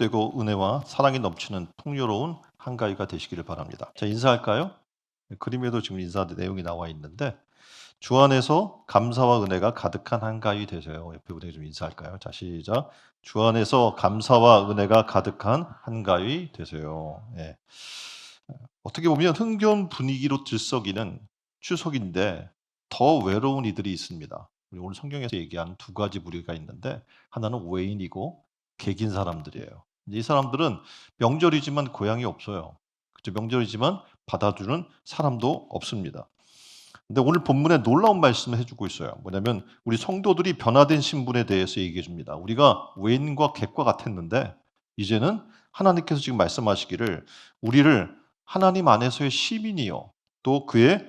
복되고 은혜와 사랑이 넘치는 풍요로운 한가위가 되시기를 바랍니다. 자, 인사할까요? 그림에도 지금 인사 내용이 나와 있는데 주 안에서 감사와 은혜가 가득한 한가위 되세요. 옆에 분에게 좀 인사할까요? 자, 시작. 주 안에서 감사와 은혜가 가득한 한가위 되세요. 예. 어떻게 보면 흥겨운 분위기로 들썩이는 추석인데 더 외로운 이들이 있습니다. 우리 오늘 성경에서 얘기한 두 가지 무리가 있는데 하나는 외인이고 객인 사람들이에요. 이 사람들은 명절이지만 고향이 없어요. 그죠? 명절이지만 받아주는 사람도 없습니다. 근데 오늘 본문에 놀라운 말씀을 해주고 있어요. 뭐냐면 우리 성도들이 변화된 신분에 대해서 얘기해 줍니다. 우리가 외인과 객과 같았는데 이제는 하나님께서 지금 말씀하시기를 우리를 하나님 안에서의 시민이요 또 그에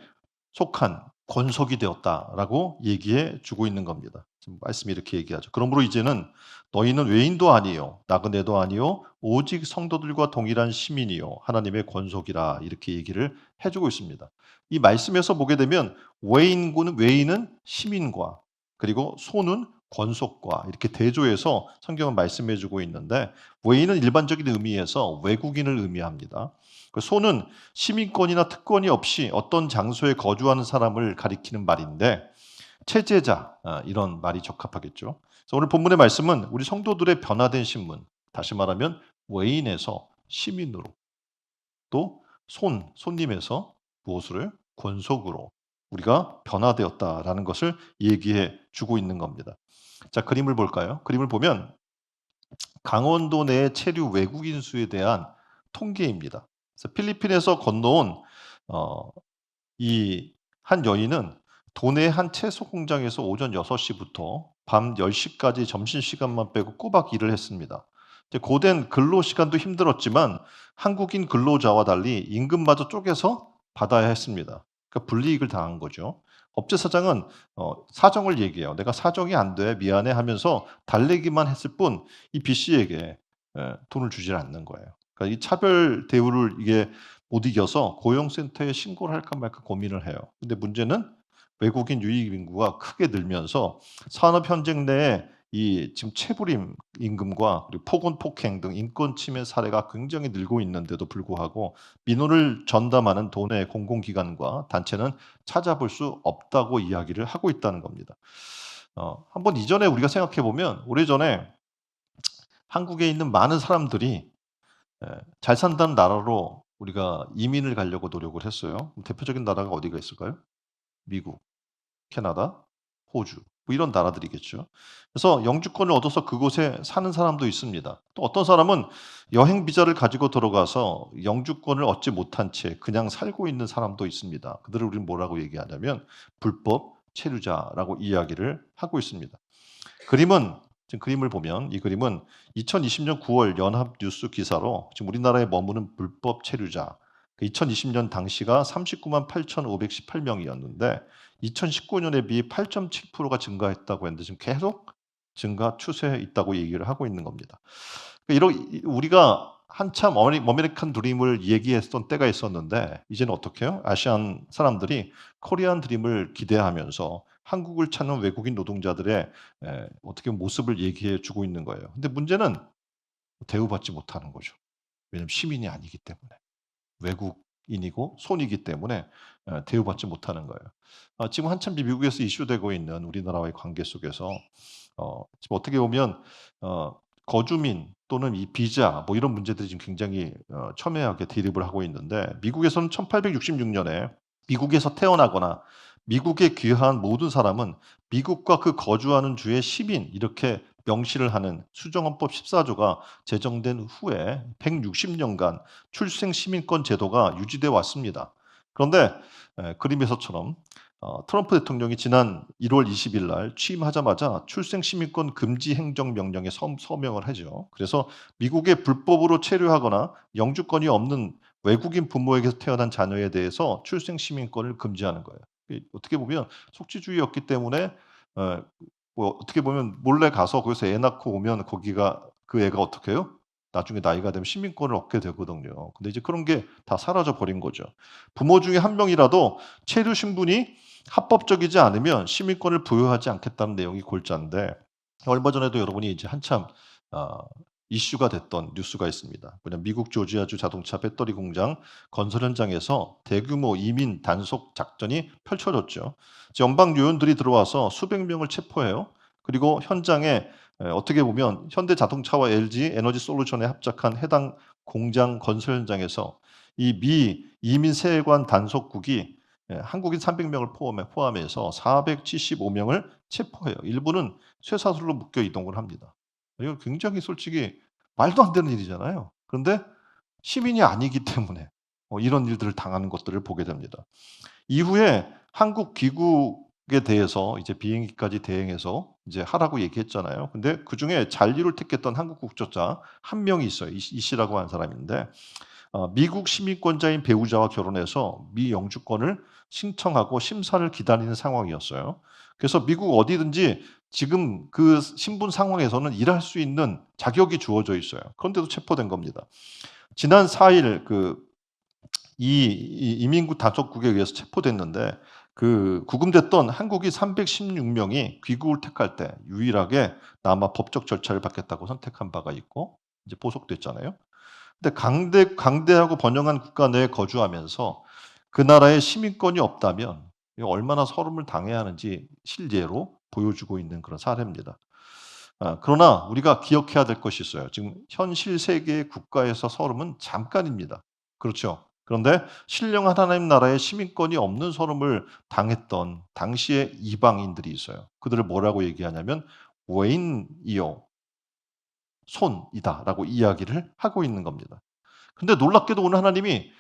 속한 권속이 되었다라고 얘기해 주고 있는 겁니다. 지금 말씀이 이렇게 얘기하죠. 그러므로 이제는 너희는 외인도 아니요 나그네도 아니요 오직 성도들과 동일한 시민이요 하나님의 권속이라 이렇게 얘기를 해주고 있습니다. 이 말씀에서 보게 되면 외인은 시민과 그리고 소는 권속과 이렇게 대조해서 성경은 말씀해 주고 있는데 외인은 일반적인 의미에서 외국인을 의미합니다. 그 소는 시민권이나 특권이 없이 어떤 장소에 거주하는 사람을 가리키는 말인데 체제자 이런 말이 적합하겠죠. 그래서 오늘 본문의 말씀은 우리 성도들의 변화된 신분, 다시 말하면 외인에서 시민으로 또 손님에서 무엇을 권속으로 우리가 변화되었다라는 것을 얘기해 주고 있는 겁니다. 자, 그림을 볼까요? 그림을 보면 강원도 내 체류 외국인 수에 대한 통계입니다. 그래서 필리핀에서 건너온 이 한 여인은 도내 한 채소 공장에서 오전 6시부터 밤 10시까지 점심시간만 빼고 꼬박 일을 했습니다. 이제 고된 근로 시간도 힘들었지만 한국인 근로자와 달리 임금마저 쪼개서 받아야 했습니다. 그러니까 불이익을 당한 거죠. 업체 사장은 사정을 얘기해요. "내가 사정이 안 돼. 미안해." 하면서 달래기만 했을 뿐 이 B 씨에게 돈을 주질 않는 거예요. 그러니까 이 차별 대우를 이게 못 이겨서 고용센터에 신고를 할까 말까 고민을 해요. 근데 문제는 외국인 유입 인구가 크게 늘면서 산업 현장 내에 이 지금 체불임 임금과 그리고 폭언 폭행 등 인권 침해 사례가 굉장히 늘고 있는데도 불구하고 민원을 전담하는 도내 공공기관과 단체는 찾아볼 수 없다고 이야기를 하고 있다는 겁니다. 한번 이전에 우리가 생각해 보면 오래전에 한국에 있는 많은 사람들이 잘 산다는 나라로 우리가 이민을 가려고 노력을 했어요. 대표적인 나라가 어디가 있을까요? 미국, 캐나다, 호주 뭐 이런 나라들이겠죠. 그래서 영주권을 얻어서 그곳에 사는 사람도 있습니다. 또 어떤 사람은 여행 비자를 가지고 들어가서 영주권을 얻지 못한 채 그냥 살고 있는 사람도 있습니다. 그들을 우리는 뭐라고 얘기하냐면 불법 체류자라고 이야기를 하고 있습니다. 그림은 지금 그림을 보면 이 그림은 2020년 9월 연합뉴스 기사로 지금 우리나라에 머무는 불법 체류자 2020년 당시가 39만 8,518명이었는데 2019년에 비해 8.7%가 증가했다고 했는데 지금 계속 증가 추세에 있다고 얘기를 하고 있는 겁니다. 우리가 한참 어메리칸 드림을 얘기했던 때가 있었는데 이제는 어떻게 해요? 아시안 사람들이 코리안 드림을 기대하면서 한국을 찾는 외국인 노동자들의 어떻게 보면 모습을 얘기해 주고 있는 거예요. 근데 문제는 대우받지 못하는 거죠. 왜냐하면 시민이 아니기 때문에. 외국인이고 손이기 때문에 대우받지 못하는 거예요. 지금 한참 미국에서 이슈되고 있는 우리나라와의 관계 속에서 지금 어떻게 보면 거주민 또는 이 비자 뭐 이런 문제들이 지금 굉장히 첨예하게 대립을 하고 있는데 미국에서는 1866년에 미국에서 태어나거나 미국에 귀화한 모든 사람은 미국과 그 거주하는 주의 시민 이렇게 명시를 하는 수정헌법 14조가 제정된 후에 160년간 출생 시민권 제도가 유지돼 왔습니다. 그런데 그림에서처럼 트럼프 대통령이 지난 1월 20일 날 취임하자마자 출생 시민권 금지 행정 명령에 서명을 하죠. 그래서 미국에 불법으로 체류하거나 영주권이 없는 외국인 부모에게서 태어난 자녀에 대해서 출생 시민권을 금지하는 거예요. 어떻게 보면 속지주의였기 때문에 어 뭐 어떻게 보면 몰래 가서 거기서 애 낳고 오면 거기가 그 애가 어떻게 해요? 나중에 나이가 되면 시민권을 얻게 되거든요. 근데 이제 그런 게 다 사라져 버린 거죠. 부모 중에 한 명이라도 체류 신분이 합법적이지 않으면 시민권을 부여하지 않겠다는 내용이 골자인데 얼마 전에도 여러분이 이제 한참 아 이슈가 됐던 뉴스가 있습니다. 뭐냐면 미국 조지아주 자동차 배터리 공장 건설 현장에서 대규모 이민 단속 작전이 펼쳐졌죠. 연방 요원들이 들어와서 수백 명을 체포해요. 그리고 현장에 어떻게 보면 현대자동차와 LG 에너지솔루션에 합작한 해당 공장 건설 현장에서 이 미 이민 세관 단속국이 한국인 300명을 포함해서 475명을 체포해요. 일부는 쇠사슬로 묶여 이동을 합니다. 이건 굉장히 솔직히 말도 안 되는 일이잖아요. 그런데 시민이 아니기 때문에 이런 일들을 당하는 것들을 보게 됩니다. 이후에 한국 귀국에 대해서 이제 비행기까지 대행해서 이제 하라고 얘기했잖아요. 근데 그중에 잔류를 택했던 한국 국적자 한 명이 있어요. 이 씨라고 하는 사람인데 미국 시민권자인 배우자와 결혼해서 미 영주권을 신청하고 심사를 기다리는 상황이었어요. 그래서 미국 어디든지 지금 그 신분 상황에서는 일할 수 있는 자격이 주어져 있어요. 그런데도 체포된 겁니다. 지난 4일 이 이민국 단속국에 의해서 체포됐는데 그 구금됐던 한국인 316명이 귀국을 택할 때 유일하게 남아 법적 절차를 받겠다고 선택한 바가 있고 이제 보석됐잖아요. 근데 강대하고 번영한 국가 내에 거주하면서 그 나라의 시민권이 없다면 얼마나 서름을 당해야 하는지 실제로 보여주고 있는 그런 사례입니다. 그러나 우리가 기억해야 될 것이 있어요. 지금 현실 세계의 국가에서 서름은 잠깐입니다. 그렇죠. 그런데 신령한 하나님 나라의 시민권이 없는 서름을 당했던 당시의 이방인들이 있어요. 그들을 뭐라고 얘기하냐면 외인이요 손이다라고 이야기를 하고 있는 겁니다. 근데 놀랍게도 오늘 하나님이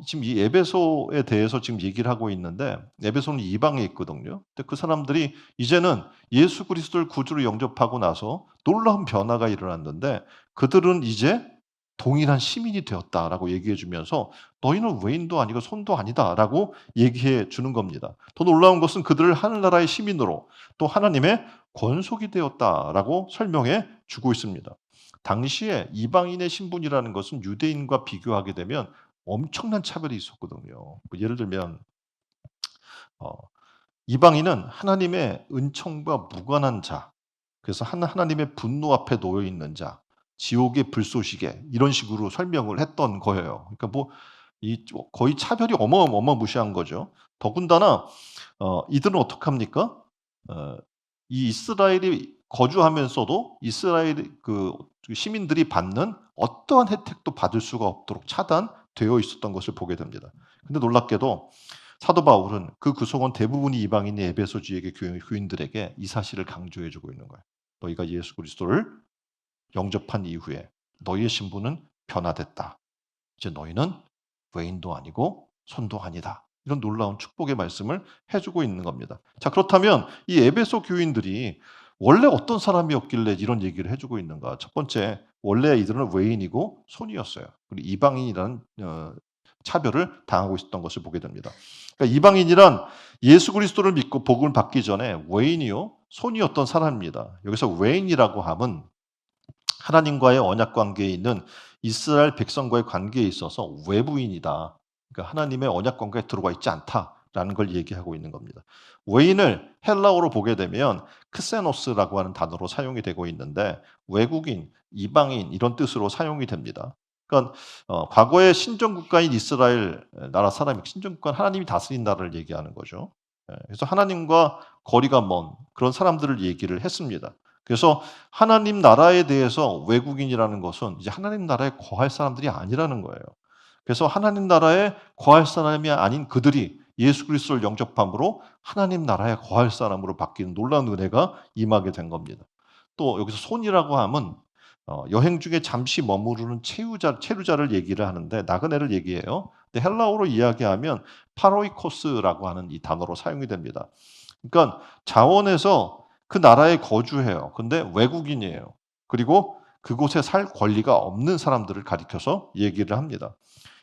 지금 이 에베소에 대해서 지금 얘기를 하고 있는데 에베소는 이방에 있거든요. 근데 그 사람들이 이제는 예수 그리스도를 구주로 영접하고 나서 놀라운 변화가 일어났는데 그들은 이제 동일한 시민이 되었다라고 얘기해 주면서 너희는 외인도 아니고 손도 아니다라고 얘기해 주는 겁니다. 더 놀라운 것은 그들을 하늘나라의 시민으로 또 하나님의 권속이 되었다라고 설명해 주고 있습니다. 당시에 이방인의 신분이라는 것은 유대인과 비교하게 되면 엄청난 차별이 있었거든요. 뭐 예를 들면 어 이방인은 하나님의 은총과 무관한 자, 그래서 하나님의 분노 앞에 놓여 있는 자, 지옥의 불쏘시개 이런 식으로 설명을 했던 거예요. 그러니까 뭐 이 거의 차별이 어마무시한 거죠. 더군다나 이들은 어떡합니까? 어 이 이스라엘이 거주하면서도 이스라엘 그 시민들이 받는 어떠한 혜택도 받을 수가 없도록 차단되어 있었던 것을 보게 됩니다. 근데 놀랍게도 사도 바울은 그 구성원 대부분이 이방인의 에베소 지역의 교인들에게 이 사실을 강조해 주고 있는 거예요. 너희가 예수 그리스도를 영접한 이후에 너희의 신분은 변화됐다. 이제 너희는 외인도 아니고 손도 아니다. 이런 놀라운 축복의 말씀을 해주고 있는 겁니다. 자, 그렇다면 이 에베소 교인들이 원래 어떤 사람이었길래 이런 얘기를 해주고 있는가? 첫 번째, 원래 이들은 외인이고 손이었어요. 그리고 이방인이라는 차별을 당하고 있었던 것을 보게 됩니다. 그러니까 이방인이란 예수 그리스도를 믿고 복음을 받기 전에 외인이요 손이었던 사람입니다. 여기서 외인이라고 함은 하나님과의 언약 관계에 있는 이스라엘 백성과의 관계에 있어서 외부인이다. 그러니까 하나님의 언약 관계에 들어와 있지 않다라는 걸 얘기하고 있는 겁니다. 외인을 헬라어로 보게 되면 크세노스라고 하는 단어로 사용이 되고 있는데 외국인, 이방인 이런 뜻으로 사용이 됩니다. 그러니까 과거의 신정 국가인 이스라엘 나라 사람이 신정 국가는 하나님이 다스린 나라를 얘기하는 거죠. 그래서 하나님과 거리가 먼 그런 사람들을 얘기를 했습니다. 그래서 하나님 나라에 대해서 외국인이라는 것은 이제 하나님 나라에 거할 사람들이 아니라는 거예요. 그래서 하나님 나라에 거할 사람이 아닌 그들이 예수 그리스도를 영접함으로 하나님 나라에 거할 사람으로 바뀌는 놀라운 은혜가 임하게 된 겁니다. 또 여기서 손이라고 하면 여행 중에 잠시 머무르는 체류자를 얘기를 하는데 나그네를 얘기해요. 근데 헬라어로 이야기하면 파로이코스라고 하는 이 단어로 사용이 됩니다. 그러니까 자원에서 그 나라에 거주해요. 근데 외국인이에요. 그리고 그곳에 살 권리가 없는 사람들을 가리켜서 얘기를 합니다.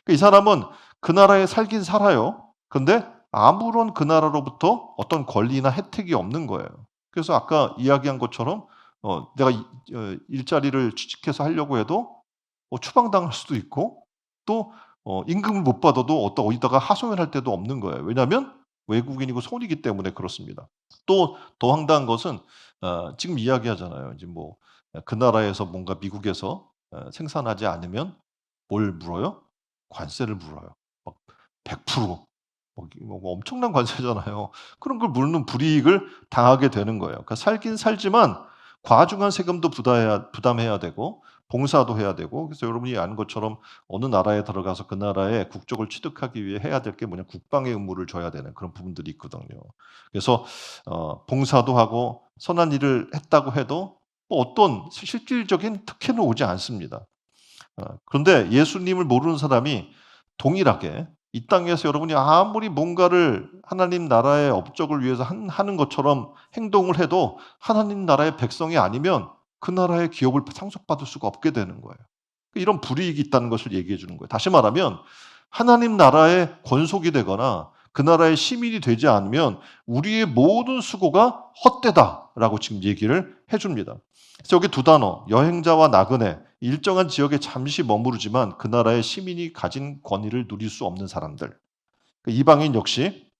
그러니까 이 사람은 그 나라에 살긴 살아요. 근데 아무런 그 나라로부터 어떤 권리나 혜택이 없는 거예요. 그래서 아까 이야기한 것처럼 내가 일자리를 취직해서 하려고 해도 추방당할 수도 있고 또 임금을 못 받아도 어디다가 하소연할 데도 없는 거예요. 왜냐하면 외국인이고 손이기 때문에 그렇습니다. 또 더 황당한 것은 지금 이야기하잖아요. 이제 뭐 그 나라에서 뭔가 미국에서 생산하지 않으면 뭘 물어요? 관세를 물어요. 막 100%. 뭐 엄청난 관세잖아요. 그런 걸 물는 불이익을 당하게 되는 거예요. 그러니까 살긴 살지만 과중한 세금도 부담해야 되고 봉사도 해야 되고, 그래서 여러분이 아는 것처럼 어느 나라에 들어가서 그 나라의 국적을 취득하기 위해 해야 될 게 뭐냐, 국방의 의무를 져야 되는 그런 부분들이 있거든요. 그래서 봉사도 하고 선한 일을 했다고 해도 뭐 어떤 실질적인 특혜는 오지 않습니다. 그런데 예수님을 모르는 사람이 동일하게 이 땅에서 여러분이 아무리 뭔가를 하나님 나라의 업적을 위해서 하는 것처럼 행동을 해도 하나님 나라의 백성이 아니면 그 나라의 기업을 상속받을 수가 없게 되는 거예요. 이런 불이익이 있다는 것을 얘기해 주는 거예요. 다시 말하면 하나님 나라의 권속이 되거나 그 나라의 시민이 되지 않으면 우리의 모든 수고가 헛되다라고 지금 얘기를 해 줍니다. 그래서 여기 두 단어, 여행자와 나그네, 일정한 지역에 잠시 머무르지만 그 나라의 시민이 가진 권위를 누릴 수 없는 사람들. 이방인 역시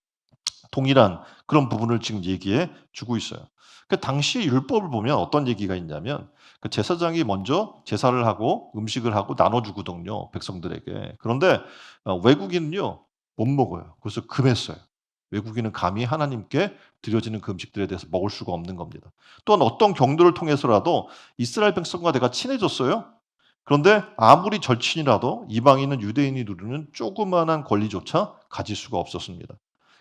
동일한 그런 부분을 지금 얘기해 주고 있어요. 그 당시 율법을 보면 어떤 얘기가 있냐면, 그 제사장이 먼저 제사를 하고 음식을 하고 나눠주거든요, 백성들에게. 그런데 외국인은요, 못 먹어요. 그래서 금했어요. 외국인은 감히 하나님께 드려지는 그 음식들에 대해서 먹을 수가 없는 겁니다. 또한 어떤 경로를 통해서라도 이스라엘 백성과 내가 친해졌어요. 그런데 아무리 절친이라도 이방인은 유대인이 누리는 조그마한 권리조차 가질 수가 없었습니다.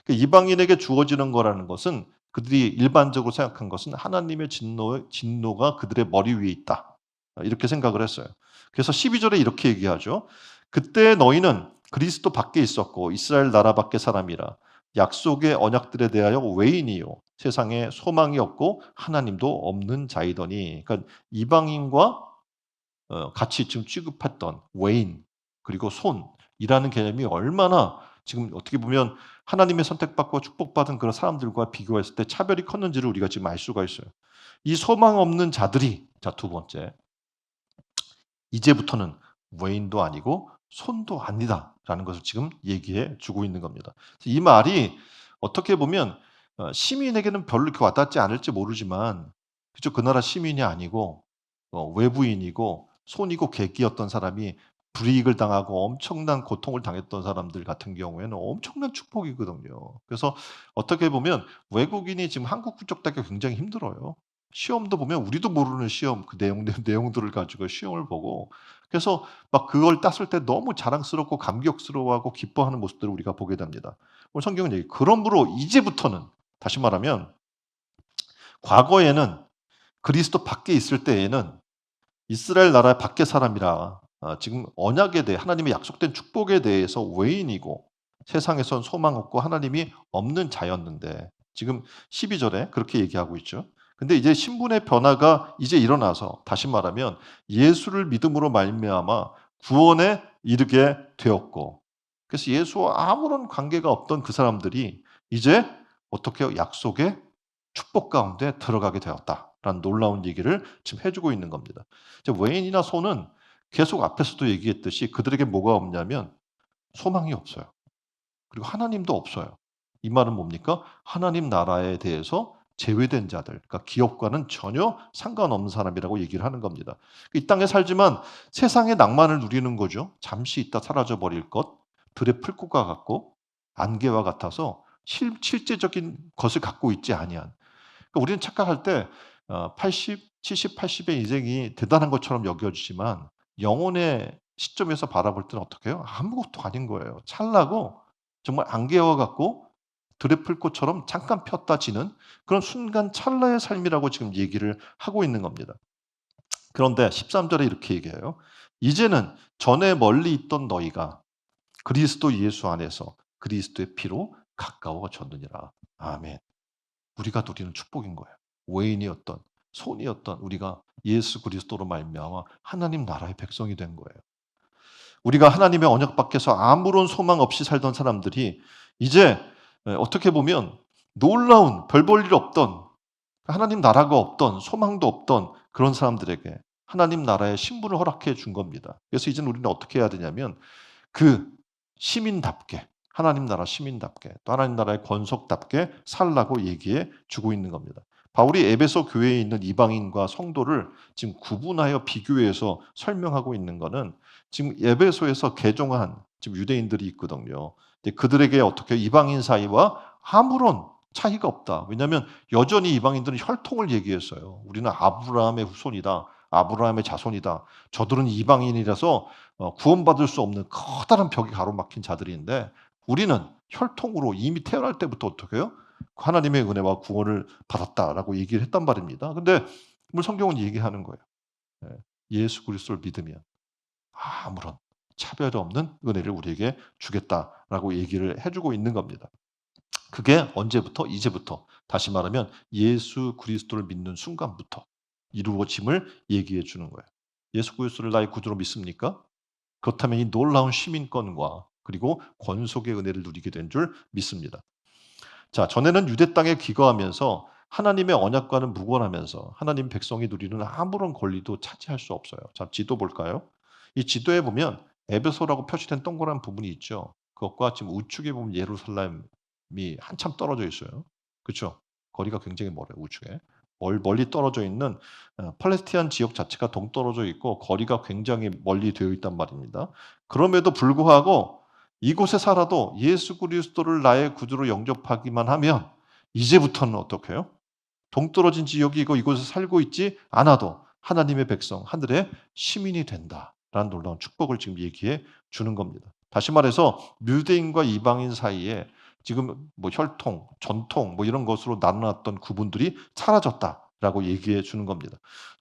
이방인에게 주어지는 거라는 것은, 그들이 일반적으로 생각한 것은 하나님의 진노가 그들의 머리 위에 있다, 이렇게 생각을 했어요. 그래서 12절에 이렇게 얘기하죠. 그때 너희는 그리스도 밖에 있었고 이스라엘 나라 밖의 사람이라 약속의 언약들에 대하여 외인이요 세상에 소망이 없고 하나님도 없는 자이더니. 그러니까 이방인과 같이 지금 취급했던 외인 그리고 손이라는 개념이 얼마나 지금 어떻게 보면 하나님의 선택받고 축복받은 그런 사람들과 비교했을 때 차별이 컸는지를 우리가 지금 알 수가 있어요. 이 소망 없는 자들이, 자, 두 번째, 이제부터는 외인도 아니고 손도 아니다라는 것을 지금 얘기해 주고 있는 겁니다. 이 말이 어떻게 보면 시민에게는 별로 이렇게 와닿지 않을지 모르지만, 그죠? 그 나라 시민이 아니고 외부인이고 손이고 객이었던 사람이 불이익을 당하고 엄청난 고통을 당했던 사람들 같은 경우에는 엄청난 축복이거든요. 그래서 어떻게 보면 외국인이 지금 한국 국적 따기가 굉장히 힘들어요. 시험도 보면 우리도 모르는 시험 그 내용들을 가지고 시험을 보고, 그래서 막 그걸 땄을 때 너무 자랑스럽고 감격스러워하고 기뻐하는 모습들을 우리가 보게 됩니다. 오늘 성경은 얘기, 그러므로 이제부터는, 다시 말하면 과거에는 그리스도 밖에 있을 때에는 이스라엘 나라 밖의 사람이라 지금 언약에 대해 하나님의 약속된 축복에 대해서 외인이고 세상에선 소망 없고 하나님이 없는 자였는데, 지금 12절에 그렇게 얘기하고 있죠. 근데 이제 신분의 변화가 이제 일어나서, 다시 말하면 예수를 믿음으로 말미암아 구원에 이르게 되었고, 그래서 예수와 아무런 관계가 없던 그 사람들이 이제 어떻게 약속의 축복 가운데 들어가게 되었다라는 놀라운 얘기를 지금 해주고 있는 겁니다. 이제 외인이나 손은 계속 앞에서도 얘기했듯이 그들에게 뭐가 없냐면 소망이 없어요. 그리고 하나님도 없어요. 이 말은 뭡니까? 하나님 나라에 대해서 제외된 자들, 그러니까 기업과는 전혀 상관없는 사람이라고 얘기를 하는 겁니다. 이 땅에 살지만 세상의 낭만을 누리는 거죠. 잠시 있다 사라져 버릴 것, 들의 풀꽃과 같고 안개와 같아서 실제적인 것을 갖고 있지 아니한. 그러니까 우리는 착각할 때 80, 70, 80의 인생이 대단한 것처럼 여겨지지만 영혼의 시점에서 바라볼 때는 어떻게 해요? 아무것도 아닌 거예요. 찰나고 정말 안개와 같고 들의 풀꽃처럼 잠깐 폈다 지는 그런 순간 찰나의 삶이라고 지금 얘기를 하고 있는 겁니다. 그런데 13절에 이렇게 얘기해요. 이제는 전에 멀리 있던 너희가 그리스도 예수 안에서 그리스도의 피로 가까워졌느니라. 아멘. 우리가 누리는 축복인 거예요. 외인이었던 손이었던 우리가 예수 그리스도로 말미암아 하나님 나라의 백성이 된 거예요. 우리가 하나님의 언약 밖에서 아무런 소망 없이 살던 사람들이 이제 어떻게 보면 놀라운 별 볼 일 없던, 하나님 나라가 없던, 소망도 없던 그런 사람들에게 하나님 나라의 신분을 허락해 준 겁니다. 그래서 이제는 우리는 어떻게 해야 되냐면 그 시민답게, 하나님 나라 시민답게, 또 하나님 나라의 권속답게 살라고 얘기해 주고 있는 겁니다. 바울이 에베소 교회에 있는 이방인과 성도를 지금 구분하여 비교해서 설명하고 있는 거는 지금 에베소에서 개종한 지금 유대인들이 있거든요. 근데 그들에게 어떻게 이방인 사이와 아무런 차이가 없다. 왜냐하면 여전히 이방인들은 혈통을 얘기했어요. 우리는 아브라함의 후손이다. 아브라함의 자손이다. 저들은 이방인이라서 구원받을 수 없는 커다란 벽이 가로막힌 자들인데 우리는 혈통으로 이미 태어날 때부터 어떻게 해요? 하나님의 은혜와 구원을 받았다라고 얘기를 했단 말입니다. 근데 오늘 성경은 얘기하는 거예요. 예, 예수 그리스도를 믿으면 아무런 차별 없는 은혜를 우리에게 주겠다라고 얘기를 해주고 있는 겁니다. 그게 언제부터? 이제부터. 다시 말하면 예수 그리스도를 믿는 순간부터 이루어짐을 얘기해 주는 거예요. 예수 그리스도를 나의 구주로 믿습니까? 그렇다면 이 놀라운 시민권과 그리고 권속의 은혜를 누리게 된 줄 믿습니다. 자, 전에는 유대 땅에 기거하면서 하나님의 언약과는 무관하면서 하나님 백성이 누리는 아무런 권리도 차지할 수 없어요. 자, 지도 볼까요? 이 지도에 보면 에베소라고 표시된 동그란 부분이 있죠. 그것과 지금 우측에 보면 예루살렘이 한참 떨어져 있어요. 그렇죠? 거리가 굉장히 멀어요. 우측에. 멀리 떨어져 있는 팔레스타인 지역 자체가 동떨어져 있고 거리가 굉장히 멀리 되어 있단 말입니다. 그럼에도 불구하고 이곳에 살아도 예수 그리스도를 나의 구주로 영접하기만 하면 이제부터는 어떻게 해요? 동떨어진 지역이고 이곳에 살고 있지 않아도 하나님의 백성, 하늘의 시민이 된다라는 놀라운 축복을 지금 얘기해 주는 겁니다. 다시 말해서 유대인과 이방인 사이에 지금 뭐 혈통, 전통 뭐 이런 것으로 나눠놨던 구분들이 사라졌다라고 얘기해 주는 겁니다.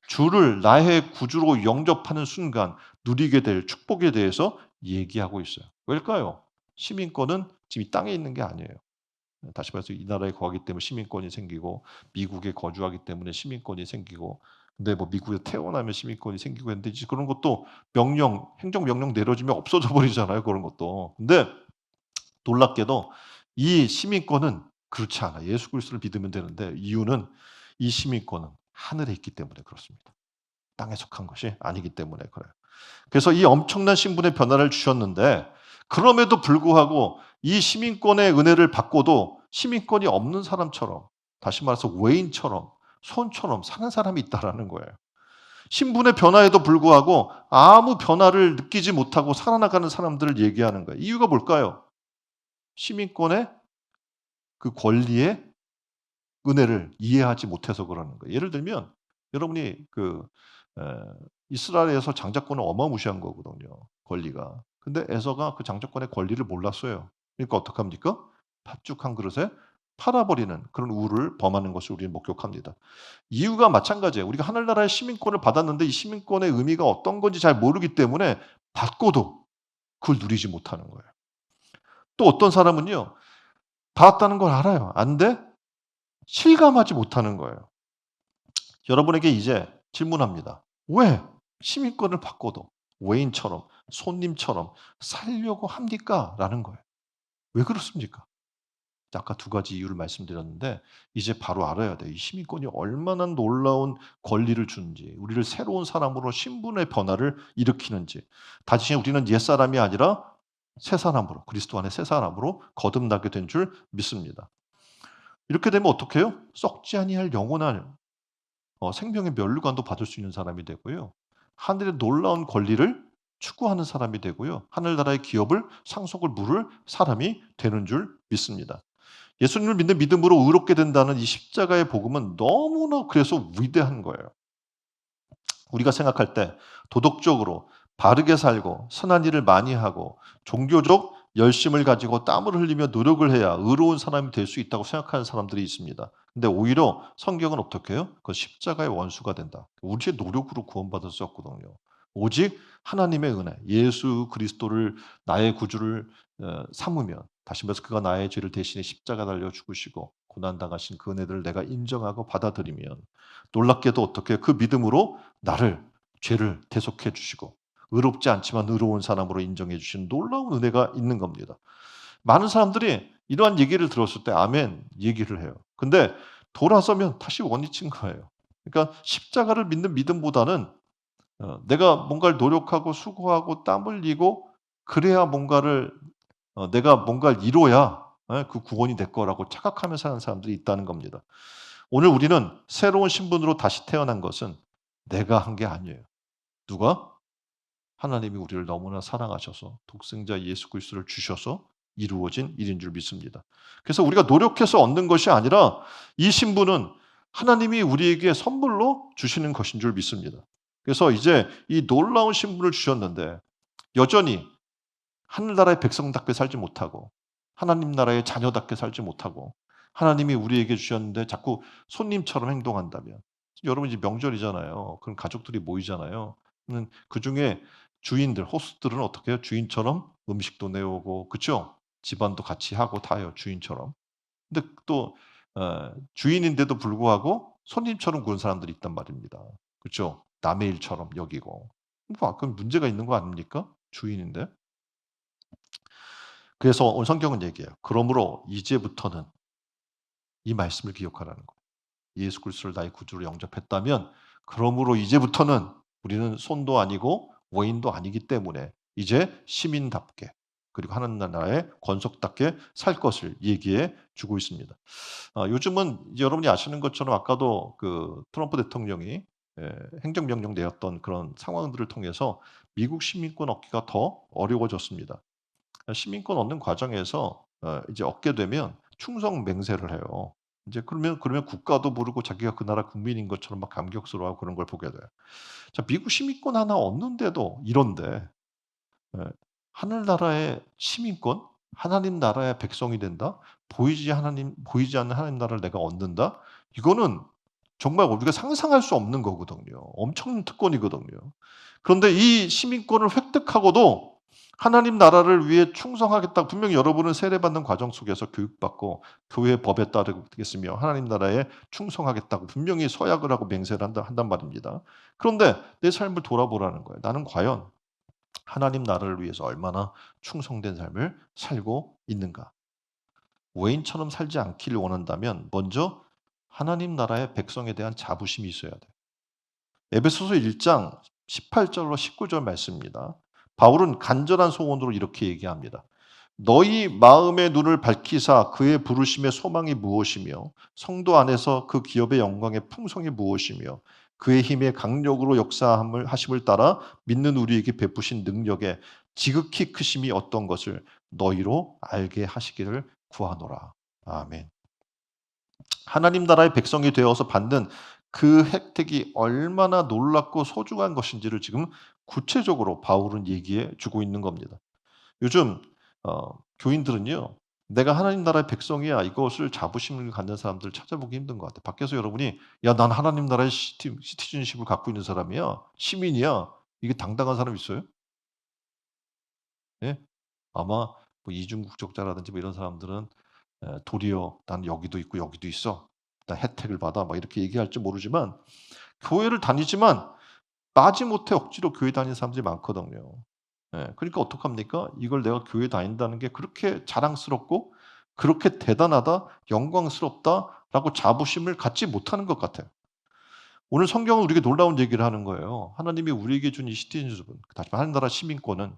주를 나의 구주로 영접하는 순간 누리게 될 축복에 대해서 얘기하고 있어요. 왜일까요? 시민권은 지금 이 땅에 있는 게 아니에요. 다시 말해서 이 나라에 거하기 때문에 시민권이 생기고 미국에 거주하기 때문에 시민권이 생기고 근데 뭐 미국에 태어나면 시민권이 생기고 했는데 이제 그런 것도 행정명령 내려지면 없어져 버리잖아요. 그런 것도. 근데 놀랍게도 이 시민권은 그렇지 않아요. 예수 그리스도를 믿으면 되는데 이유는 이 시민권은 하늘에 있기 때문에 그렇습니다. 땅에 속한 것이 아니기 때문에 그래요. 그래서 이 엄청난 신분의 변화를 주셨는데 그럼에도 불구하고 이 시민권의 은혜를 받고도 시민권이 없는 사람처럼 다시 말해서 외인처럼 손처럼 사는 사람이 있다라는 거예요. 신분의 변화에도 불구하고 아무 변화를 느끼지 못하고 살아나가는 사람들을 얘기하는 거예요. 이유가 뭘까요? 시민권의 그 권리의 은혜를 이해하지 못해서 그러는 거예요. 예를 들면 여러분이 에, 이스라엘에서 장자권을 어마무시한 거거든요. 권리가. 근데 에서가 그 장자권의 권리를 몰랐어요. 그러니까 어떡합니까? 팥죽 한 그릇에 팔아버리는 그런 우를 범하는 것을 우리는 목격합니다. 이유가 마찬가지예요. 우리가 하늘나라의 시민권을 받았는데 이 시민권의 의미가 어떤 건지 잘 모르기 때문에 받고도 그걸 누리지 못하는 거예요. 또 어떤 사람은요. 받았다는 걸 알아요. 안돼 실감하지 못하는 거예요. 여러분에게 이제 질문합니다. 왜 시민권을 받고도 외인처럼 손님처럼 살려고 합니까? 라는 거예요. 왜 그렇습니까? 아까 두 가지 이유를 말씀드렸는데 이제 바로 알아야 돼요. 이 시민권이 얼마나 놀라운 권리를 주는지, 우리를 새로운 사람으로 신분의 변화를 일으키는지. 다시 우리는 옛사람이 아니라 새 사람으로, 그리스도 안에 새 사람으로 거듭나게 된 줄 믿습니다. 이렇게 되면 어떻게 해요? 썩지 아니할 영원한 생명의 면류관도 받을 수 있는 사람이 되고요. 하늘의 놀라운 권리를 추구하는 사람이 되고요. 하늘나라의 기업을 상속을 물을 사람이 되는 줄 믿습니다. 예수님을 믿는 믿음으로 의롭게 된다는 이 십자가의 복음은 너무나 그래서 위대한 거예요. 우리가 생각할 때 도덕적으로 바르게 살고 선한 일을 많이 하고 종교적 열심을 가지고 땀을 흘리며 노력을 해야 의로운 사람이 될 수 있다고 생각하는 사람들이 있습니다. 근데 오히려 성경은 어떻게 해요? 그 십자가의 원수가 된다. 우리의 노력으로 구원받을 수 없거든요. 오직 하나님의 은혜, 예수 그리스도를 나의 구주를 삼으면 다시 말해서 그가 나의 죄를 대신에 십자가 달려 죽으시고 고난 당하신 그 은혜를 내가 인정하고 받아들이면 놀랍게도 어떻게 그 믿음으로 나를 죄를 대속해 주시고 의롭지 않지만 의로운 사람으로 인정해 주시는 놀라운 은혜가 있는 겁니다. 많은 사람들이 이러한 얘기를 들었을 때 아멘 얘기를 해요. 근데 돌아서면 다시 원위치인 거예요. 그러니까 십자가를 믿는 믿음보다는 내가 뭔가를 노력하고 수고하고 땀 흘리고 그래야 내가 뭔가를 이뤄야 그 구원이 내 거라고 착각하며 사는 사람들이 있다는 겁니다. 오늘 우리는 새로운 신분으로 다시 태어난 것은 내가 한 게 아니에요. 누가? 하나님이 우리를 너무나 사랑하셔서 독생자 예수 그리스도를 주셔서 이루어진 일인 줄 믿습니다. 그래서 우리가 노력해서 얻는 것이 아니라 이 신분은 하나님이 우리에게 선물로 주시는 것인 줄 믿습니다. 그래서 이제 이 놀라운 신분을 주셨는데 여전히 하늘나라의 백성답게 살지 못하고 하나님 나라의 자녀답게 살지 못하고 하나님이 우리에게 주셨는데 자꾸 손님처럼 행동한다면 여러분 이제 명절이잖아요. 그럼 가족들이 모이잖아요. 그중에 주인들, 호스트들은 어떻게 해요? 주인처럼 음식도 내오고 그쵸? 집안도 같이 하고 다 해요. 주인처럼. 근데 또 주인인데도 불구하고 손님처럼 구는 사람들이 있단 말입니다. 그쵸? 남의 일처럼 여기고. 그럼 문제가 있는 거 아닙니까? 주인인데. 그래서 오늘 성경은 얘기해요. 그러므로 이제부터는 이 말씀을 기억하라는 거예요. 예수 그리스도를 나의 구주로 영접했다면 그러므로 이제부터는 우리는 손도 아니고 외인도 아니기 때문에 이제 시민답게 그리고 하나님 나라의 권속답게 살 것을 얘기해 주고 있습니다. 요즘은 이제 여러분이 아시는 것처럼 아까도 그 트럼프 대통령이 행정명령 내었던 그런 상황들을 통해서 미국 시민권 얻기가 더 어려워졌습니다. 시민권 얻는 과정에서 이제 얻게 되면 충성 맹세를 해요. 이제 그러면 국가도 모르고 자기가 그 나라 국민인 것처럼 막 감격스러워하고 그런 걸 보게 돼요. 자, 미국 시민권 하나 얻는데도 이런데 예, 하늘나라의 시민권, 하나님 나라의 백성이 된다. 보이지 않는 하나님 나라를 내가 얻는다. 이거는 정말 우리가 상상할 수 없는 거거든요. 엄청난 특권이거든요. 그런데 이 시민권을 획득하고도 하나님 나라를 위해 충성하겠다. 분명히 여러분은 세례받는 과정 속에서 교육받고 교회 법에 따르겠으며 하나님 나라에 충성하겠다고 분명히 서약을 하고 맹세를 한단 말입니다. 그런데 내 삶을 돌아보라는 거예요. 나는 과연 하나님 나라를 위해서 얼마나 충성된 삶을 살고 있는가? 외인처럼 살지 않기를 원한다면 먼저 하나님 나라의 백성에 대한 자부심이 있어야 돼요. 에베소서 1장 18절로 19절 말씀입니다. 바울은 간절한 소원으로 이렇게 얘기합니다. 너희 마음의 눈을 밝히사 그의 부르심의 소망이 무엇이며 성도 안에서 그 기업의 영광의 풍성이 무엇이며 그의 힘의 강력으로 역사함을 하심을 따라 믿는 우리에게 베푸신 능력의 지극히 크심이 어떤 것을 너희로 알게 하시기를 구하노라. 아멘. 하나님 나라의 백성이 되어서 받는 그 혜택이 얼마나 놀랍고 소중한 것인지를 지금 구체적으로 바울은 얘기해 주고 있는 겁니다. 요즘 교인들은요. 내가 하나님 나라의 백성이야. 이것을 자부심을 갖는 사람들을 찾아보기 힘든 것 같아요. 밖에서 여러분이 야, 난 하나님 나라의 시티즌십을 갖고 있는 사람이야. 시민이야. 이게 당당한 사람 있어요? 예? 아마 뭐 이중 국적자라든지 뭐 이런 사람들은 도리어 "나는 여기도 있고 여기도 있어. 나 혜택을 받아." 막 이렇게 얘기할지 모르지만 교회를 다니지만 마지못해 억지로 교회 다니는 사람들이 많거든요. 그러니까 어떡합니까? 이걸 내가 교회 다닌다는 게 그렇게 자랑스럽고 그렇게 대단하다, 영광스럽다라고 자부심을 갖지 못하는 것 같아요. 오늘 성경은 우리에게 놀라운 얘기를 하는 거예요. 하나님이 우리에게 준 이 시티즌십은 다시 말해 하늘나라 시민권은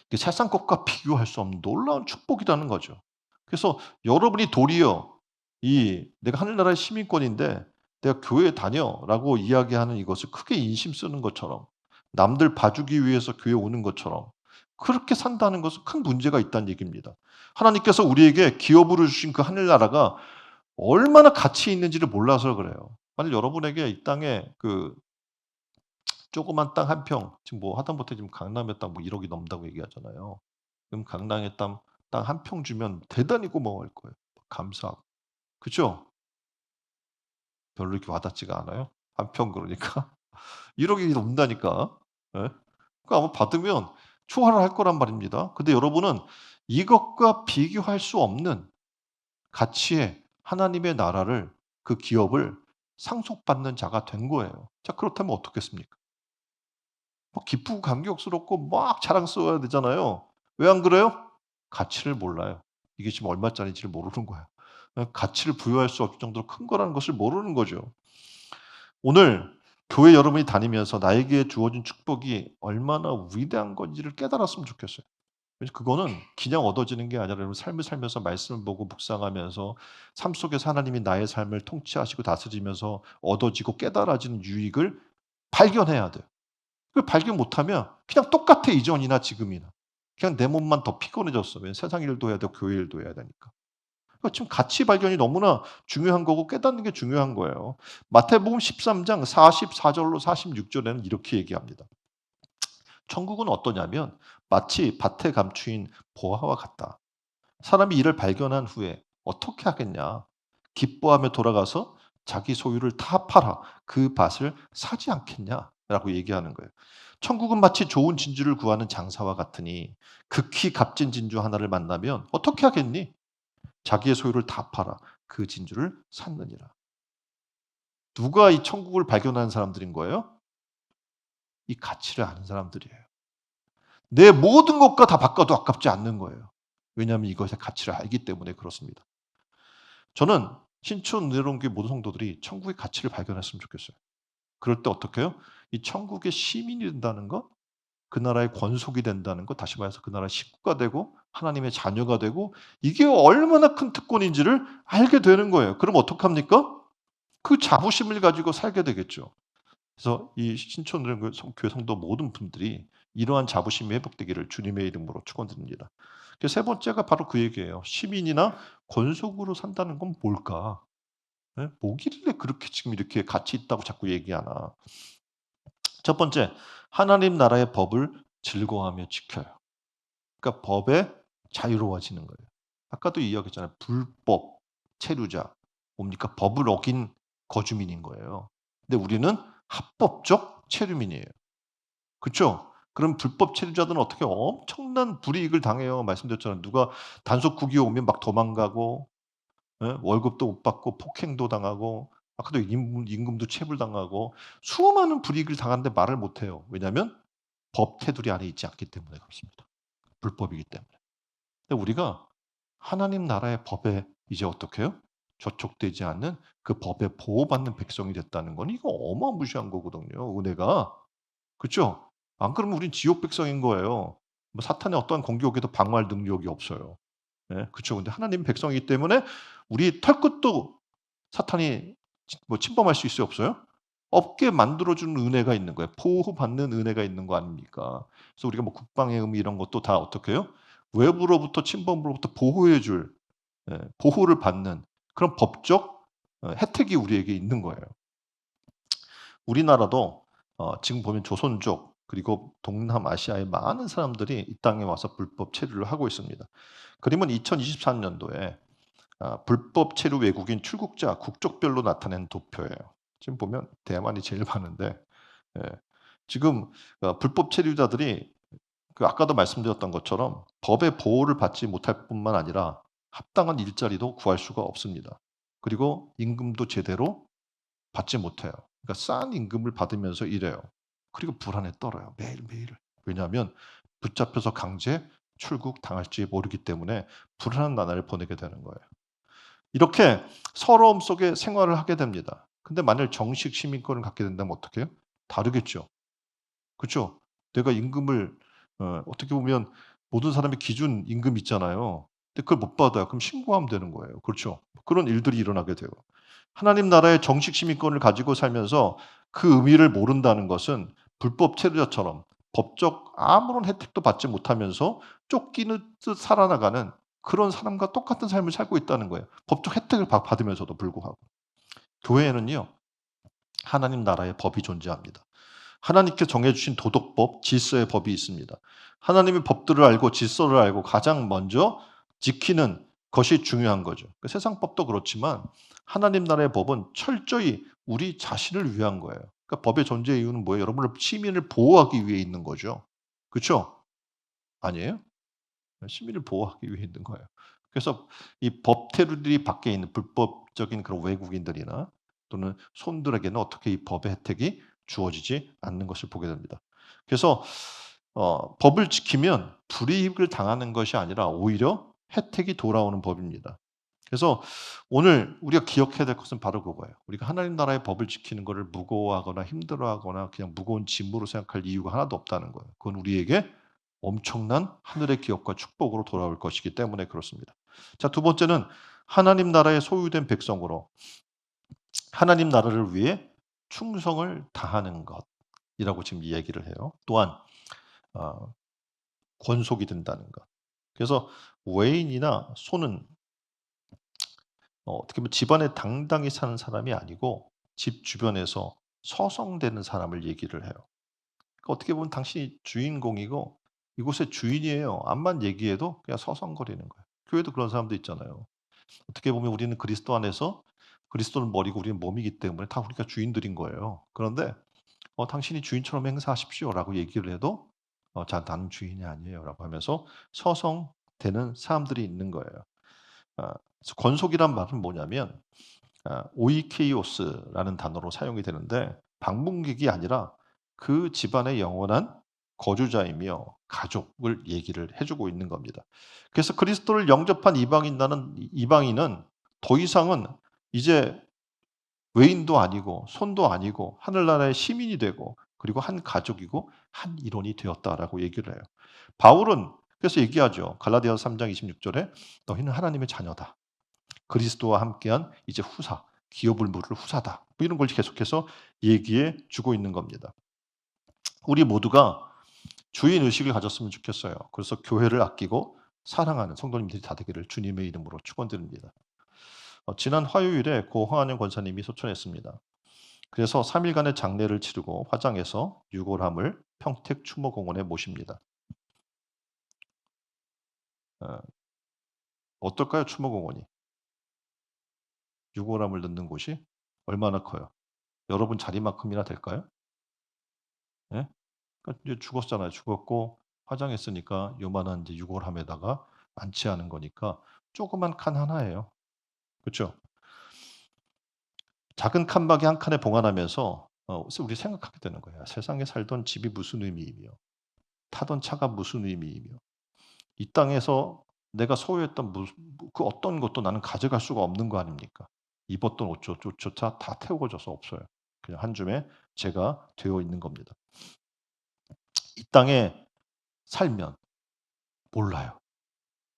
이게 세상 것과 비교할 수 없는 놀라운 축복이라는 거죠. 그래서 여러분이 도리어 이 '내가 하늘나라의 시민권인데 내가 교회에 다녀'라고 이야기하는 이것을 크게 인심 쓰는 것처럼 남들 봐주기 위해서 교회에 오는 것처럼 그렇게 산다는 것은 큰 문제가 있다는 얘기입니다. 하나님께서 우리에게 기업으로 주신 그 하늘나라가 얼마나 가치 있는지를 몰라서 그래요. 만약 여러분에게 이 땅에 그 조그만 땅 한 평 지금 뭐 하다못해 지금 강남의 땅 뭐 1억이 넘는다고 얘기하잖아요. 그럼 강남의 땅 한 평 주면 대단히 고마워할 거예요. 감사하고. 그죠? 별로 이렇게 와닿지가 않아요? 한 평 그러니까. 1억이 넘는다니까. 예. 그 아마 받으면 초월을 할 거란 말입니다. 근데 여러분은 이것과 비교할 수 없는 가치의 하나님의 나라를 그 기업을 상속받는 자가 된 거예요. 자 그렇다면 어떻겠습니까? 막 기쁘고 감격스럽고 막 자랑스러워야 되잖아요. 왜 안 그래요? 가치를 몰라요. 이게 지금 얼마짜리인지를 모르는 거야. 가치를 부여할 수 없을 정도로 큰 거라는 것을 모르는 거죠. 오늘 교회 여러분이 다니면서 나에게 주어진 축복이 얼마나 위대한 건지를 깨달았으면 좋겠어요. 그래서 그거는 그냥 얻어지는 게 아니라 여러분 삶을 살면서 말씀을 보고 묵상하면서 삶 속에서 하나님이 나의 삶을 통치하시고 다스리면서 얻어지고 깨달아지는 유익을 발견해야 돼요. 그걸 발견 못하면 그냥 똑같아 이전이나 지금이나. 그냥 내 몸만 더 피곤해졌어. 왜냐면 세상 일도 해야 되고 교회 일도 해야 되니까. 그러니까 지금 가치 발견이 너무나 중요한 거고 깨닫는 게 중요한 거예요. 마태복음 13장 44절로 46절에는 이렇게 얘기합니다. 천국은 어떠냐면 마치 밭에 감추인 보화와 같다. 사람이 이를 발견한 후에 어떻게 하겠냐? 기뻐하며 돌아가서 자기 소유를 다 팔아 그 밭을 사지 않겠냐? 라고 얘기하는 거예요. 천국은 마치 좋은 진주를 구하는 장사와 같으니 극히 값진 진주 하나를 만나면 어떻게 하겠니? 자기의 소유를 다 팔아 그 진주를 샀느니라. 누가 이 천국을 발견하는 사람들인 거예요? 이 가치를 아는 사람들이에요. 내 모든 것과 다 바꿔도 아깝지 않는 거예요. 왜냐하면 이것의 가치를 알기 때문에 그렇습니다. 저는 신촌 은혜로운교회 모든 성도들이 천국의 가치를 발견했으면 좋겠어요. 그럴 때 어떻게 해요? 이 천국의 시민이 된다는 것, 그 나라의 권속이 된다는 것, 다시 말해서 그 나라의 식구가 되고 하나님의 자녀가 되고 이게 얼마나 큰 특권인지를 알게 되는 거예요. 그럼 어떡합니까? 그 자부심을 가지고 살게 되겠죠. 그래서 이 신촌 은혜로운교회 성도 모든 분들이 이러한 자부심이 회복되기를 주님의 이름으로 축원드립니다. 세 번째가 바로 그 얘기예요. 시민이나 권속으로 산다는 건 뭘까? 예? 뭐길래 그렇게 지금 이렇게 가치 있다고 자꾸 얘기하나. 첫 번째, 하나님 나라의 법을 즐거워하며 지켜요. 그러니까 법에 자유로워지는 거예요. 아까도 이야기했잖아요. 불법 체류자. 뭡니까? 법을 어긴 거주민인 거예요. 근데 우리는 합법적 체류민이에요. 그쵸? 그럼 불법 체류자들은 어떻게 엄청난 불이익을 당해요. 말씀드렸잖아요. 누가 단속 구기에 오면 막 도망가고 예? 월급도 못 받고 폭행도 당하고 아까도 임금도 체불당하고 수많은 불이익을 당하는데 말을 못 해요. 왜냐하면 법 테두리 안에 있지 않기 때문에 그렇습니다. 불법이기 때문에. 근데 우리가 하나님 나라의 법에 이제 어떻게 해요? 저촉되지 않는 그 법에 보호받는 백성이 됐다는 건 이거 어마무시한 거거든요. 은혜가. 그쵸? 안 그러면 우린 지옥 백성인 거예요. 뭐 사탄의 어떠한 공격에도 방어할 능력이 없어요. 예, 그쵸. 근데 하나님 백성이기 때문에 우리 털끝도 사탄이 뭐 침범할 수 있어요, 없어요? 없게 만들어 주는 은혜가 있는 거예요. 보호받는 은혜가 있는 거 아닙니까? 그래서 우리가 뭐 국방의 의미 이런 것도 다 어떻게 해요? 외부로부터 침범으로부터 보호해 줄 보호를 받는 그런 법적 혜택이 우리에게 있는 거예요. 우리나라도 지금 보면 조선족 그리고 동남아시아의 많은 사람들이 이 땅에 와서 불법 체류를 하고 있습니다. 그러면 2023년도에 불법 체류 외국인 출국자 국적별로 나타낸 도표예요. 지금 보면 대만이 제일 많은데 예. 지금 불법 체류자들이 그 아까도 말씀드렸던 것처럼 법의 보호를 받지 못할 뿐만 아니라 합당한 일자리도 구할 수가 없습니다. 그리고 임금도 제대로 받지 못해요. 그러니까 싼 임금을 받으면서 일해요. 그리고 불안에 떨어요. 매일매일. 왜냐하면 붙잡혀서 강제 출국 당할지 모르기 때문에 불안한 나날을 보내게 되는 거예요. 이렇게 서러움 속에 생활을 하게 됩니다. 근데 만일 정식 시민권을 갖게 된다면 어떻게 해요? 다르겠죠. 그쵸? 내가 임금을 어떻게 보면 모든 사람의 기준 임금 있잖아요. 근데 그걸 못 받아요. 그럼 신고하면 되는 거예요. 그렇죠? 그런 일들이 일어나게 돼요. 하나님 나라의 정식 시민권을 가지고 살면서 그 의미를 모른다는 것은 불법 체류자처럼 법적 아무런 혜택도 받지 못하면서 쫓기는 듯 살아나가는 그런 사람과 똑같은 삶을 살고 있다는 거예요. 법적 혜택을 받으면서도 불구하고. 교회에는요. 하나님 나라의 법이 존재합니다. 하나님께 정해 주신 도덕법, 질서의 법이 있습니다. 하나님의 법들을 알고 질서를 알고 가장 먼저 지키는 것이 중요한 거죠. 그 세상 법도 그렇지만 하나님 나라의 법은 철저히 우리 자신을 위한 거예요. 그러니까 법의 존재 이유는 뭐예요? 여러분을 시민을 보호하기 위해 있는 거죠. 그렇죠? 아니에요? 시민을 보호하기 위해 있는 거예요. 그래서 이 법테두리 밖에 있는 불법적인 그런 외국인들이나 또는 손들에게는 어떻게 이 법의 혜택이 주어지지 않는 것을 보게 됩니다. 그래서 법을 지키면 불이익을 당하는 것이 아니라 오히려 혜택이 돌아오는 법입니다. 그래서 오늘 우리가 기억해야 될 것은 바로 그거예요. 우리가 하나님 나라의 법을 지키는 것을 무거워하거나 힘들어하거나 그냥 무거운 짐으로 생각할 이유가 하나도 없다는 거예요. 그건 우리에게 엄청난 하늘의 기업과 축복으로 돌아올 것이기 때문에 그렇습니다. 자, 두 번째는 하나님 나라의 소유된 백성으로 하나님 나라를 위해 충성을 다하는 것이라고 지금 이야기를 해요. 또한 어 권속이 된다는 것. 그래서 외인이나 소는 어떻게 보면 집안에 당당히 사는 사람이 아니고 집 주변에서 서성대는 사람을 얘기를 해요. 그러니까 어떻게 보면 당신이 주인공이고 이곳의 주인이에요. 암만 얘기해도 그냥 서성거리는 거예요. 교회도 그런 사람도 있잖아요. 어떻게 보면 우리는 그리스도 안에서 그리스도는 머리고 우리는 몸이기 때문에 다 우리가 주인들인 거예요. 그런데 "당신이 주인처럼 행사하십시오."라고 얘기를 해도 "자 나는 주인이 아니에요."라고 하면서 서성대는 사람들이 있는 거예요. 그래서 권속이란 말은 뭐냐면 오이케이오스라는 단어로 사용이 되는데 방문객이 아니라 그 집안의 영원한 거주자이며 가족을 얘기를 해 주고 있는 겁니다. 그래서 그리스도를 영접한 이방인은 더 이상은 이제 외인도 아니고 손도 아니고 하늘나라의 시민이 되고 그리고 한 가족이고 한 일원이 되었다라고 얘기를 해요. 바울은 그래서 얘기하죠. 갈라디아서 3장 26 절에 "너희는 하나님의 자녀다. 그리스도와 함께한 이제 후사, 기업을 물을 후사다." 뭐 이런 걸 계속해서 얘기해 주고 있는 겁니다. 우리 모두가 주인 의식을 가졌으면 좋겠어요. 그래서 교회를 아끼고 사랑하는 성도님들이 다 되기를 주님의 이름으로 축원드립니다. 지난 화요일에 고 황한영 권사님이 소천했습니다. 그래서 3 일간의 장례를 치르고 화장해서 유골함을 평택 추모공원에 모십니다. 어 어떨까요? 추모공원이. 유골함을 넣는 곳이 얼마나 커요? 여러분 자리만큼이나 될까요? 예? 그러니까 이제 죽었잖아요. 죽었고 화장했으니까 요만한 이제 유골함에다가 안치하는 거니까 조그만 칸 하나예요. 그쵸? 작은 칸막이 한 칸에 봉안하면서 그래서 우리 생각하게 되는 거예요. '세상에 살던 집이 무슨 의미이며 타던 차가 무슨 의미이며 이 땅에서 내가 소유했던 그 어떤 것도 나는 가져갈 수가 없는 거 아닙니까? 입었던 옷조차 다 태우고 져서 없어요. 그냥 한 줌의 재가 되어 있는 겁니다. 이 땅에 살면 몰라요.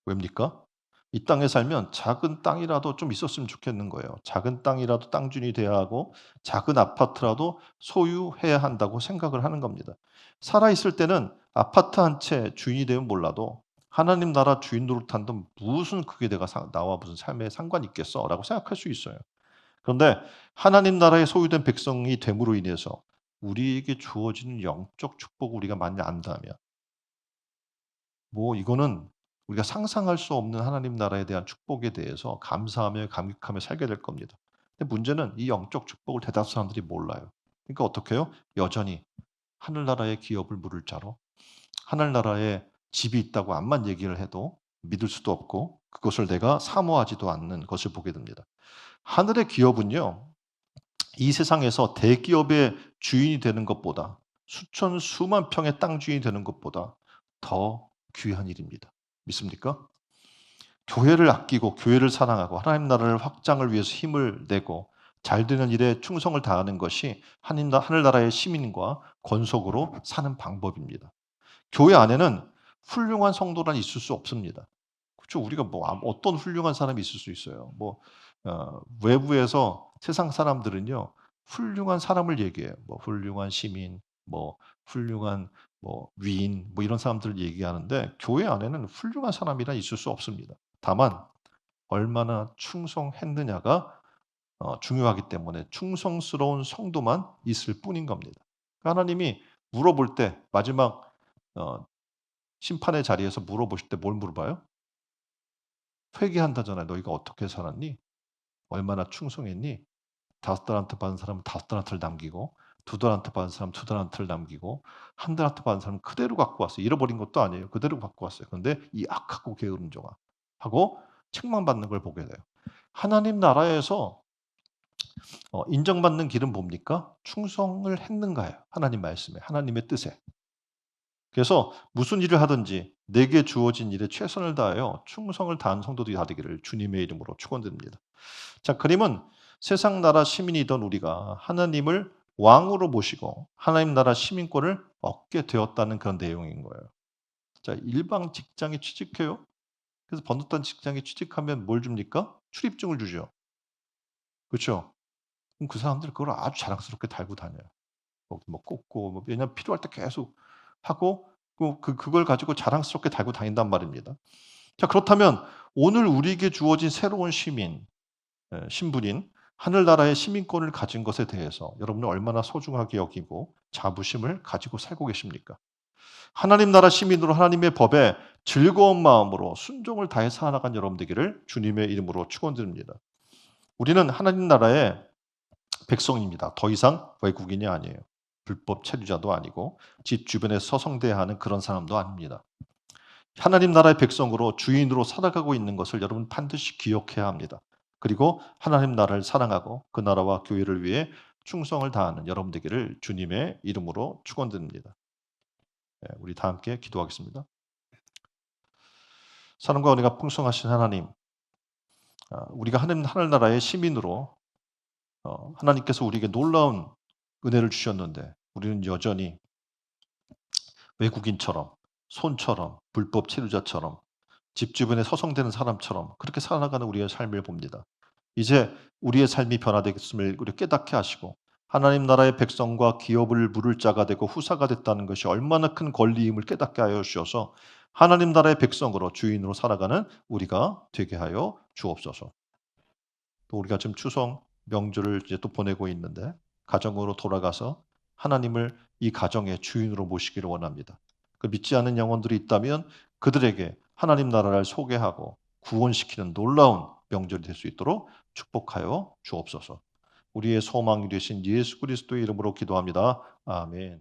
왜입니까? 이 땅에 살면 작은 땅이라도 좀 있었으면 좋겠는 거예요. 작은 땅이라도 땅 주인이 돼야 하고 작은 아파트라도 소유해야 한다고 생각을 하는 겁니다. 살아 있을 때는 아파트 한 채 주인이 되면 몰라도 '하나님 나라 주인 노릇한다면 무슨 그게 내가 나와 무슨 삶에 상관이 있겠어?'라고 생각할 수 있어요. 그런데 하나님 나라에 소유된 백성이 됨으로 인해서 우리에게 주어지는 영적 축복을 우리가 많이 안다면 뭐 이거는 우리가 상상할 수 없는 하나님 나라에 대한 축복에 대해서 감사하며 감격하며 살게 될 겁니다. 근데 문제는 이 영적 축복을 대다수 사람들이 몰라요. 그러니까 어떻게 해요? 여전히 하늘나라의 기업을 물을 자로 하늘나라에 집이 있다고 암만 얘기를 해도 믿을 수도 없고 그것을 내가 사모하지도 않는 것을 보게 됩니다. 하늘의 기업은요. 이 세상에서 대기업의 주인이 되는 것보다 수천 수만 평의 땅 주인이 되는 것보다 더 귀한 일입니다. 믿습니까? 교회를 아끼고 교회를 사랑하고 하나님 나라를 확장을 위해서 힘을 내고 잘 되는 일에 충성을 다하는 것이 하늘나라의 시민과 권속으로 사는 방법입니다. 교회 안에는 훌륭한 성도란 있을 수 없습니다. 그쵸. 우리가 뭐 어떤 훌륭한 사람이 있을 수 있어요. 뭐 외부에서 세상 사람들은요. 훌륭한 사람을 얘기해요. 뭐 훌륭한 시민, 뭐 훌륭한 뭐 위인 뭐 이런 사람들을 얘기하는데 교회 안에는 훌륭한 사람이란 있을 수 없습니다. 다만 얼마나 충성했느냐가 중요하기 때문에 충성스러운 성도만 있을 뿐인 겁니다. 하나님이 물어볼 때 마지막 어 심판의 자리에서 물어보실 때 뭘 물어봐요? 회개한다잖아요. "너희가 어떻게 살았니? 얼마나 충성했니?" 5 달란트 받은 사람은 5 달란트를 남기고 2 달란트 받은 사람은 2 달란트를 남기고 1 달란트 받은 사람은 그대로 갖고 왔어요. 잃어버린 것도 아니에요. 그대로 갖고 왔어요. 그런데 이 악하고 게으른 자가 하고 책망받는 걸 보게 돼요. 하나님 나라에서 인정받는 길은 뭡니까? 충성을 했는가요? 하나님 말씀에, 하나님의 뜻에. 그래서 무슨 일을 하든지 내게 주어진 일에 최선을 다하여 충성을 다하는 성도들이 다 되기를 주님의 이름으로 축원드립니다. 자, 그림은 세상 나라 시민이던 우리가 하나님을 왕으로 모시고 하나님 나라 시민권을 얻게 되었다는 그런 내용인 거예요. 자, 일방 직장에 취직해요. 그래서 번듯한 직장에 취직하면 뭘 줍니까? 출입증을 주죠. 그렇죠? 그럼 그 사람들은 그걸 아주 자랑스럽게 달고 다녀요. 거기 뭐 꽂고 뭐 왜냐면 필요할 때 계속 하고 그걸 가지고 자랑스럽게 달고 다닌단 말입니다. 자, 그렇다면 오늘 우리에게 주어진 새로운 신분인 하늘나라의 시민권을 가진 것에 대해서 여러분은 얼마나 소중하게 여기고 자부심을 가지고 살고 계십니까? 하나님 나라 시민으로 하나님의 법에 즐거운 마음으로 순종을 다해 살아나간 여러분 되기를 주님의 이름으로 축원드립니다. 우리는 하나님 나라의 백성입니다. 더 이상 외국인이 아니에요. 불법 체류자도 아니고 집 주변에 서성대야 하는 그런 사람도 아닙니다. 하나님 나라의 백성으로 주인으로 살아가고 있는 것을 여러분 반드시 기억해야 합니다. 그리고 하나님 나라를 사랑하고 그 나라와 교회를 위해 충성을 다하는 여러분 되기를 주님의 이름으로 축원드립니다. 우리 다 함께 기도하겠습니다. 사랑과 은혜가 풍성하신 하나님, 우리가 하늘나라의 시민으로 하나님께서 우리에게 놀라운 은혜를 주셨는데 우리는 여전히 외국인처럼, 손처럼, 불법 체류자처럼, 집 주변에 서성대는 사람처럼 그렇게 살아가는 우리의 삶을 봅니다. 이제 우리의 삶이 변화되겠음을 우리 깨닫게 하시고 하나님 나라의 백성과 기업을 물을 자가 되고 후사가 됐다는 것이 얼마나 큰 권리임을 깨닫게 하여 주셔서 하나님 나라의 백성으로 주인으로 살아가는 우리가 되게 하여 주옵소서. 또 우리가 지금 추석 명절을 이제 또 보내고 있는데 가정으로 돌아가서 하나님을 이 가정의 주인으로 모시기를 원합니다. 그 믿지 않는 영혼들이 있다면 그들에게 하나님 나라를 소개하고 구원시키는 놀라운 명절이 될 수 있도록 축복하여 주옵소서. 우리의 소망이 되신 예수 그리스도의 이름으로 기도합니다. 아멘.